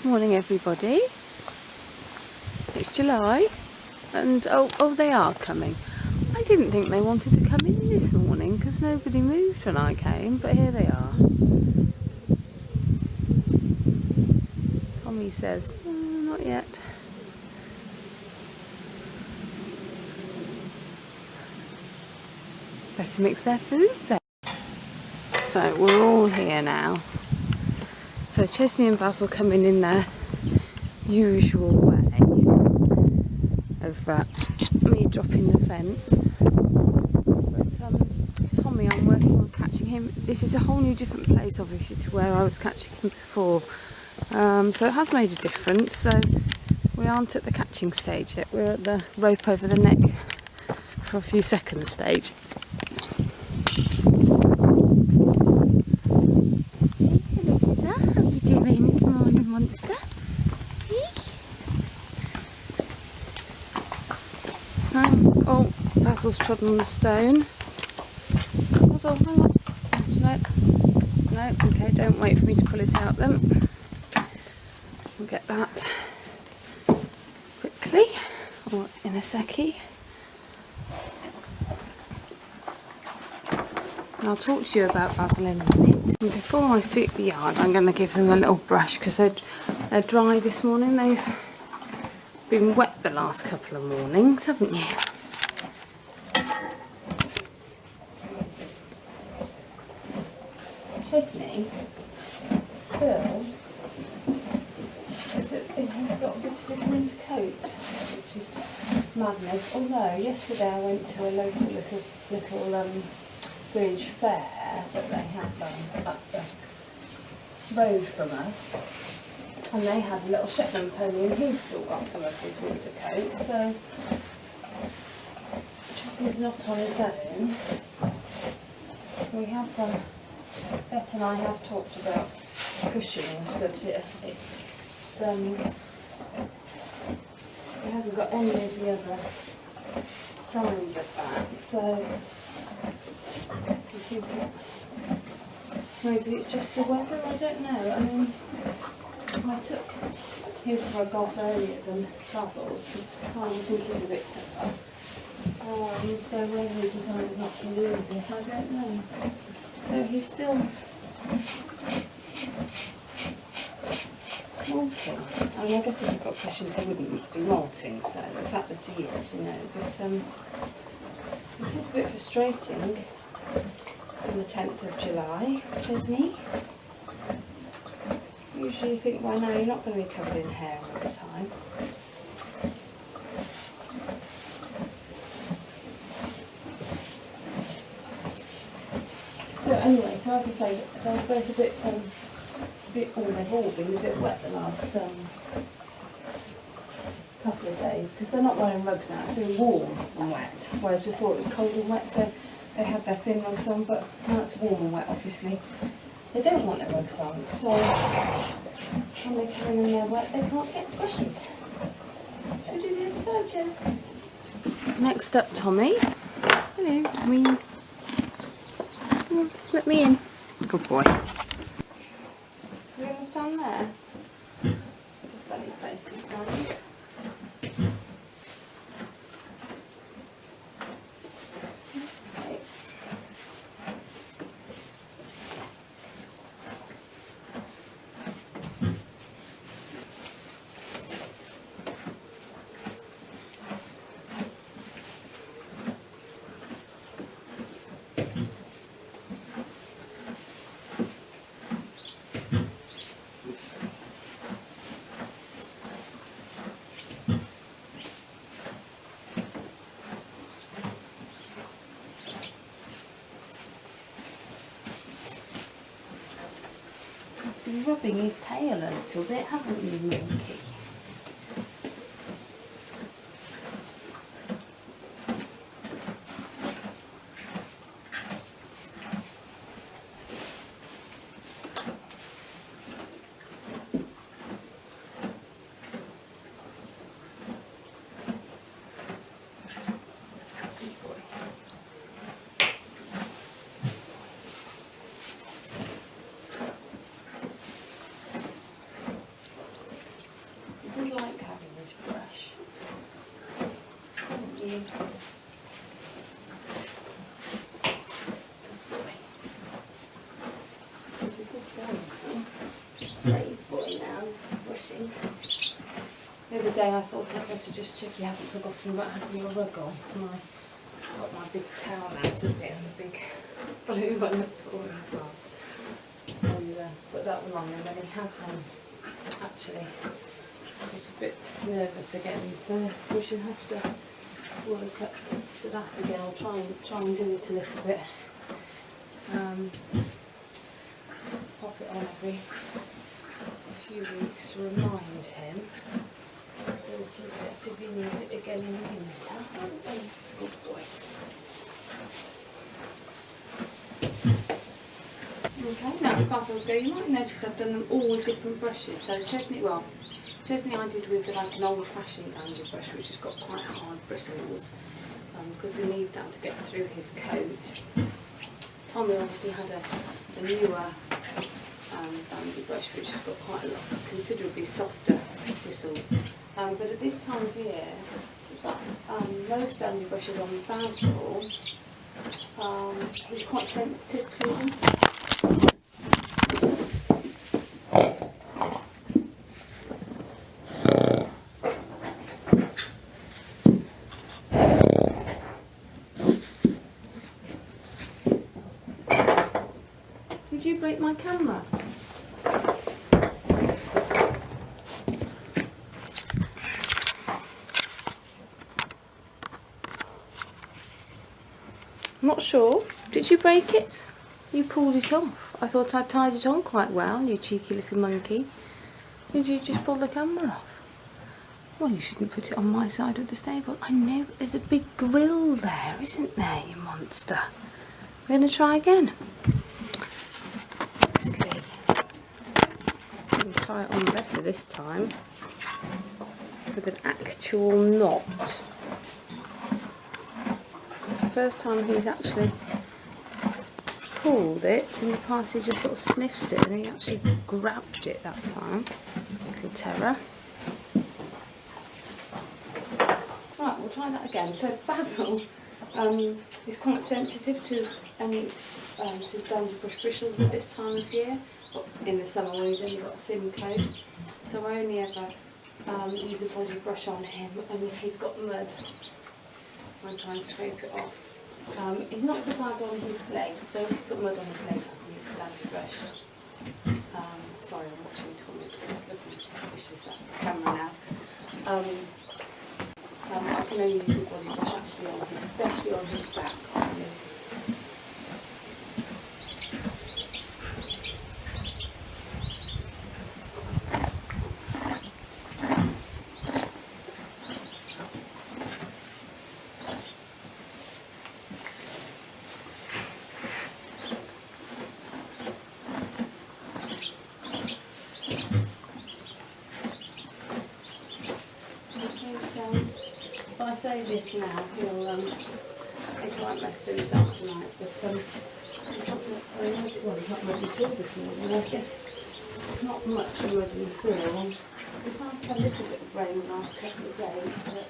Morning everybody. It's July and oh they are coming. I didn't think they wanted to come in this morning because nobody moved when I came, but here they are. Tommy says, not yet. Better mix their food then. So we're all here now. So Chesney and Basil coming in their usual way of me dropping the fence. But Tommy, I'm working on catching him. This is a whole new different place obviously to where I was catching him before. So it has made a difference. So we aren't at the catching stage yet. We're at the rope over the neck for a few seconds stage. Monster. Oh, Basil's trodden on the stone. Basil, hang on. No, okay, don't wait for me to pull it out then. We'll get that quickly, or in a seckie. I'll talk to you about Basil in a minute. And before I sweep the yard, I'm going to give them a little brush because they're dry this morning. They've been wet the last couple of mornings, haven't you? Chesney still it has got a bit of his winter coat, which is madness. Although yesterday I went to a local little village fair that they have up the road from us, and they had a little Shetland pony and he's still got some of his winter coat, so Chesney's not on his own. We have Bet and I have talked about cushions, but it hasn't got any of the other signs of that, so I think maybe it's just the weather, I don't know. I mean, I took him for a golf earlier than Basil's because I was thinking a bit tougher. So whether he decided not to lose it, I don't know. So he's still molting. I mean, I guess if he'd got cushions he wouldn't be molting, so the fact that he is, you know, but it is a bit frustrating on the 10th of July, Chesney. Usually you think by now you're not going to be covered in hair all the time. So anyway, so as I say, they're both a bit, they've all been a bit wet the last couple of days because they're not wearing rugs now. It's been warm and wet, whereas before it was cold and wet, so they had their thin rugs on, but now it's warm and wet obviously. They don't want their rugs on, so when they come in and they're wet, they can't get brushes. Shall we do the other side, Jez? Next up, Tommy. Hello, Tommy. Come on, let me in. Good boy. Are we going to stand there? It's a funny place to stand. Okay. Been rubbing his tail a little bit, haven't you, Milky? brave boy now, brushing. The other day I thought I'd better just check you haven't forgotten about having your rug on. And I got my big towel out of it and the big blue one that's falling apart. And put that one on, and then he had actually, I was a bit nervous again, so we should have to work up to that again. I'll try and do it a little bit. Pop it on every few weeks to remind him that it is set if he needs it again in the winter. Good boy. Okay, now the parcels go. You might notice I've done them all with different brushes. So Chesney I did with like an old-fashioned dandy brush, which has got quite hard bristles, because we need that to get through his coat. Tommy obviously had a newer dandy brush, which has got quite a lot, considerably softer bristles. But at this time of year, most dandy brushes on the basil, he's quite sensitive to them. Did you break my camera? I'm not sure. Did you break it? You pulled it off. I thought I'd tied it on quite well, you cheeky little monkey. Did you just pull the camera off? Well, you shouldn't put it on my side of the stable. I know, there's a big grill there, isn't there, you monster? We're going to try again. Obviously, I'm going to try it on better this time with an actual knot. It's the first time he's actually pulled it. In the past he just sort of sniffs it, and he actually grabbed it that time. Little terror. Right, we'll try that again. So basil is quite sensitive to any to dandy brush bristles at this time of year, but in the summer when he's only got a thin coat. So I only ever use a body brush on him, and if he's got mud, I try and scrape it off. He's not so bad on his legs, so if he's got mud on his legs, I can use the dandy brush. Sorry, I'm watching Tommy, he's looking suspicious at the camera now. I can only use the body brush actually on him, especially on his back. If I say this now, he'll he might mess with himself tonight, but he's not very much, well, he's not much at all this morning. I guess it's not much mud in the field. We've had a little bit of rain the last couple of days, but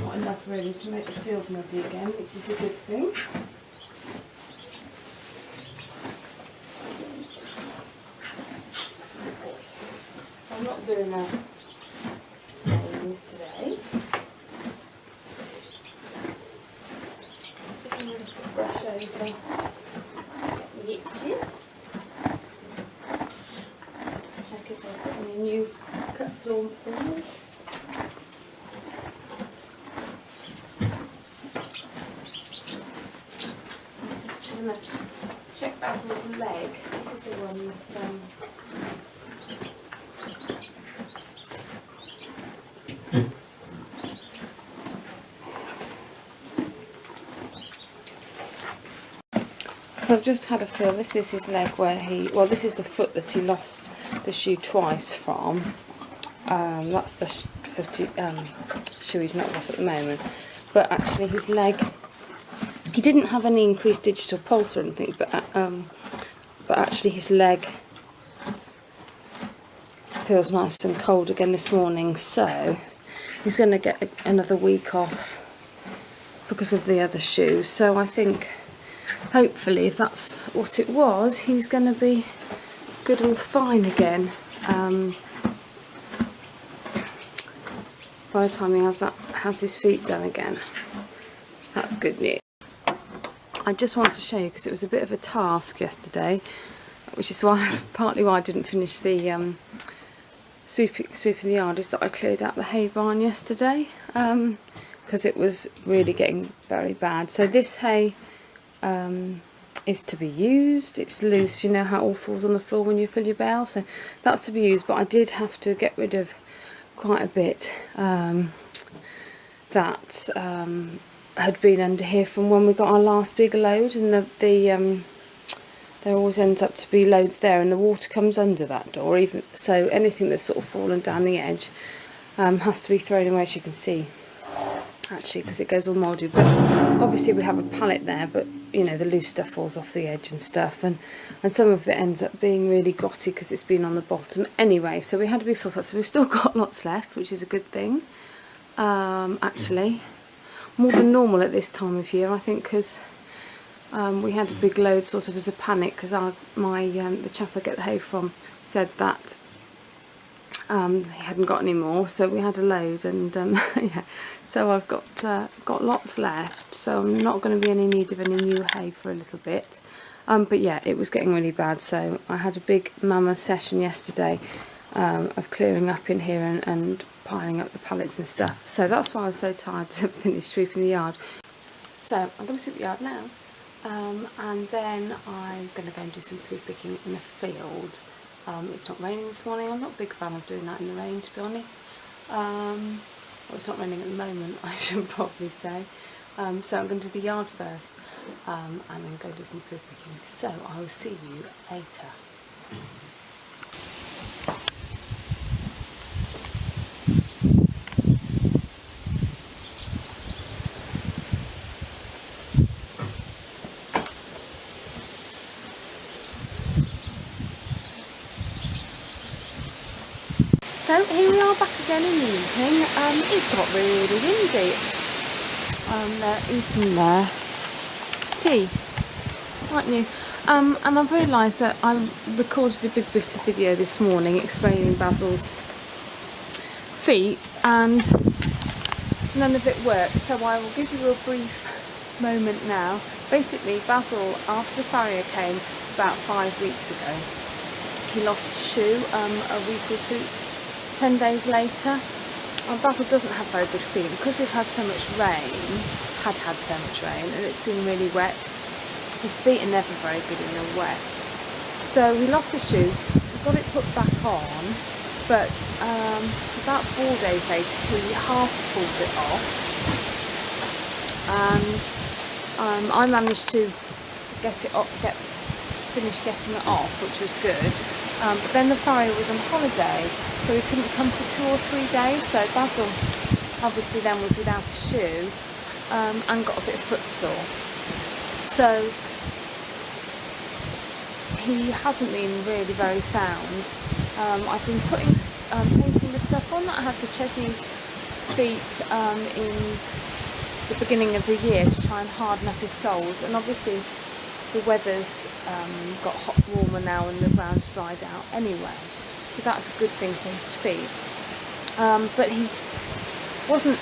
not enough really to make the field muddy again, which is a good thing. I'm not doing that today. Just going to brush over the itches. Check if I've got any new cuts or things. Just going to check Basil's leg. This is the one that so I've just had a feel. This is his leg where this is the foot that he lost the shoe twice from. That's the shoe he's not got at the moment. But actually his leg, he didn't have any increased digital pulse or anything, but actually his leg feels nice and cold again this morning, so he's going to get another week off because of the other shoe. So I think hopefully if that's what it was, he's going to be good and fine again. By the time he has his feet done again. That's good news. I just want to show you, because it was a bit of a task yesterday, which is why partly why I didn't finish the sweeping the yard, is that I cleared out the hay barn yesterday, because it was really getting very bad. So this hay is to be used. It's loose, you know how it all falls on the floor when you fill your bale, so that's to be used. But I did have to get rid of quite a bit that had been under here from when we got our last big load, and there always ends up to be loads there, and the water comes under that door, even so anything that's sort of fallen down the edge has to be thrown away, as you can see, actually, because it goes all mouldy. But obviously we have a pallet there, but you know, the loose stuff falls off the edge and stuff, and some of it ends up being really grotty because it's been on the bottom anyway. So we had a big sort out, so we've still got lots left, which is a good thing, actually, more than normal at this time of year, I think, because we had a big load sort of as a panic, because the chap I get the hay from said that he hadn't got any more, so we had a load, and yeah, so I've got lots left, so I'm not going to be in any need of any new hay for a little bit. But yeah, it was getting really bad, so I had a big mammoth session yesterday of clearing up in here and piling up the pallets and stuff. So that's why I was so tired to finish sweeping the yard. So I'm going to sweep the yard now, and then I'm going to go and do some poo picking in the field. It's not raining this morning. I'm not a big fan of doing that in the rain, to be honest. Well, it's not raining at the moment, I should probably say. So I'm going to do the yard first, and then go do some poo picking. So I will see you later. So here we are back again in the evening. It's got really windy. They're eating their tea, aren't you? And I've realised that I recorded a big bit of video this morning explaining Basil's feet, and none of it worked. So I will give you a brief moment now. Basically, Basil, after the farrier came about 5 weeks ago, he lost a shoe a week or two. 10 days later. Basil doesn't have very good feet because we've had so much rain, had so much rain, and it's been really wet. His feet are never very good in the wet. So we lost the shoe, we got it put back on, but about 4 days later he half pulled it off, and I managed to finish getting it off, which was good. But then the farrier was on holiday, so he couldn't come for 2 or 3 days. So Basil obviously then was without a shoe, and got a bit of footsore. So he hasn't been really very sound. I've been painting the stuff on that I had for Chesney's feet in the beginning of the year to try and harden up his soles, and obviously the weather's got warmer now and the ground's dried out anyway, so that's a good thing for his feet. But he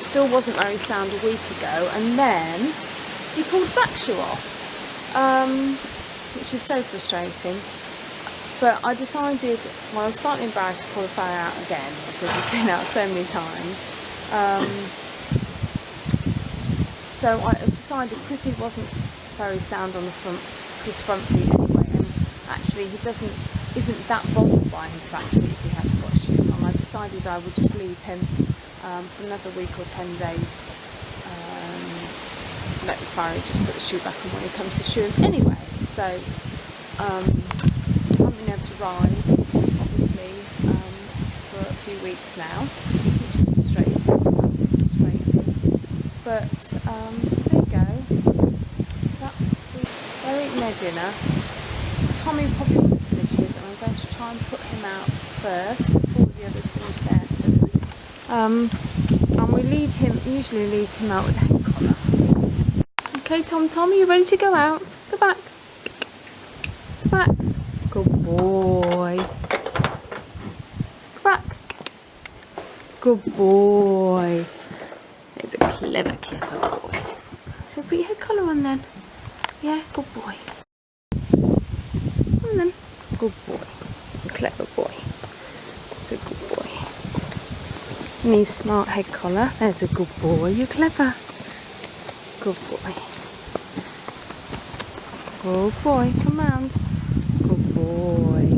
still wasn't very sound a week ago, and then he pulled the back shoe off, which is so frustrating. But I decided, well, I was slightly embarrassed to pull the farrier out again because he's been out so many times. So I decided, because he wasn't very sound on his front feet anyway, and actually he isn't that bothered by his back feet if he hasn't got shoes on. I decided I would just leave him for another week or 10 days, let the farrier just put the shoe back on when he comes to shoe him anyway. So I haven't been able to ride, obviously, for a few weeks now, which is frustrating. But there you go. They're eating their dinner. Tommy probably won't finish his, and I'm going to try and put him out first before the others finish their food. And we usually lead him out with a hen collar. Okay, Tom, are you ready to go out? Go back. Go back. Good boy. Good boy. He's a clever boy. Shall we put your head collar on then? Yeah, good boy. On then. Good boy. Clever boy. That's a good boy. Needs smart head collar. There's a good boy. You're clever. Good boy. Good boy. Come round. Good boy.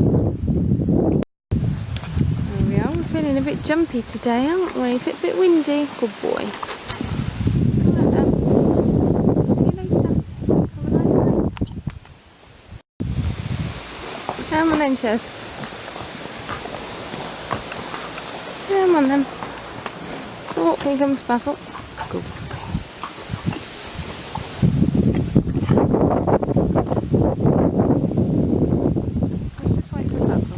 There we are. We're feeling a bit jumpy today, aren't we? Is it a bit windy? Good boy. Come on then. See you later. Have a nice night. Come on then, Ches. Come on then. Oh, here comes Basil. Good. Let's just wait for Basil.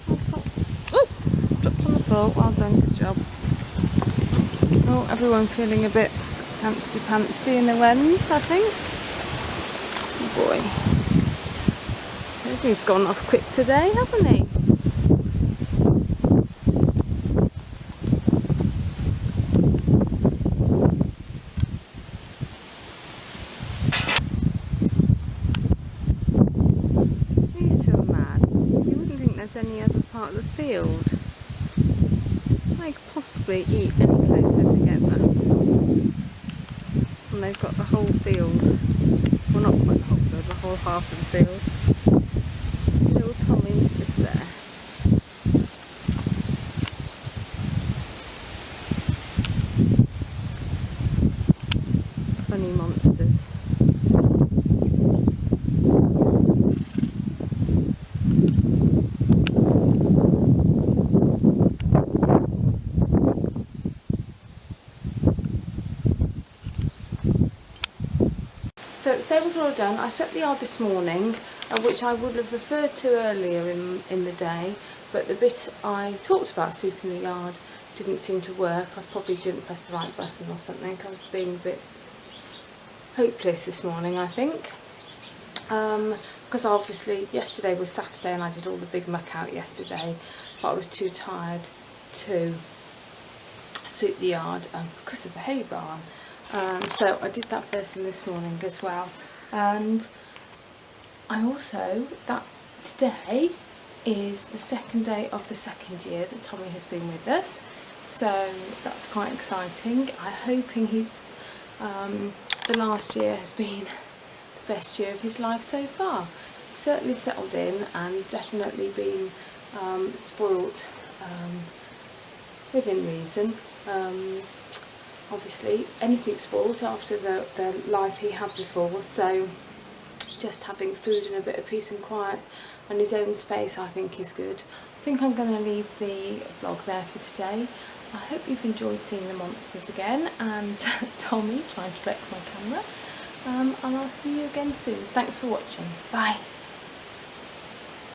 Basil. Oh, dropped on the floor. Well done, good job. Oh, everyone feeling a bit pantsy in the winds, I think. Good boy. He's gone off quick today, hasn't he? These two are mad. You wouldn't think there's any other part of the field. They could possibly eat any closer together. And they've got the whole field. Well, not quite the whole field, the whole half of the field. Little Tommy just there. Funny monsters. So the stables are all done. I swept the yard this morning, which I would have referred to earlier in the day, but the bit I talked about sweeping the yard didn't seem to work. I probably didn't press the right button or something. I was being a bit hopeless this morning, I think. Because obviously yesterday was Saturday and I did all the big muck out yesterday, but I was too tired to sweep the yard because of the hay barn. So I did that first thing this morning as well, and I also, that today is the second day of the second year that Tommy has been with us, so that's quite exciting. I'm hoping he's the last year has been the best year of his life so far. He's certainly settled in and definitely been spoilt within reason. Obviously anything spoilt after the life he had before, so just having food and a bit of peace and quiet and his own space I think is good. I think I'm going to leave the vlog there for today. I hope you've enjoyed seeing the monsters again and Tommy trying to wreck my camera, and I'll see you again soon. Thanks for watching. Bye.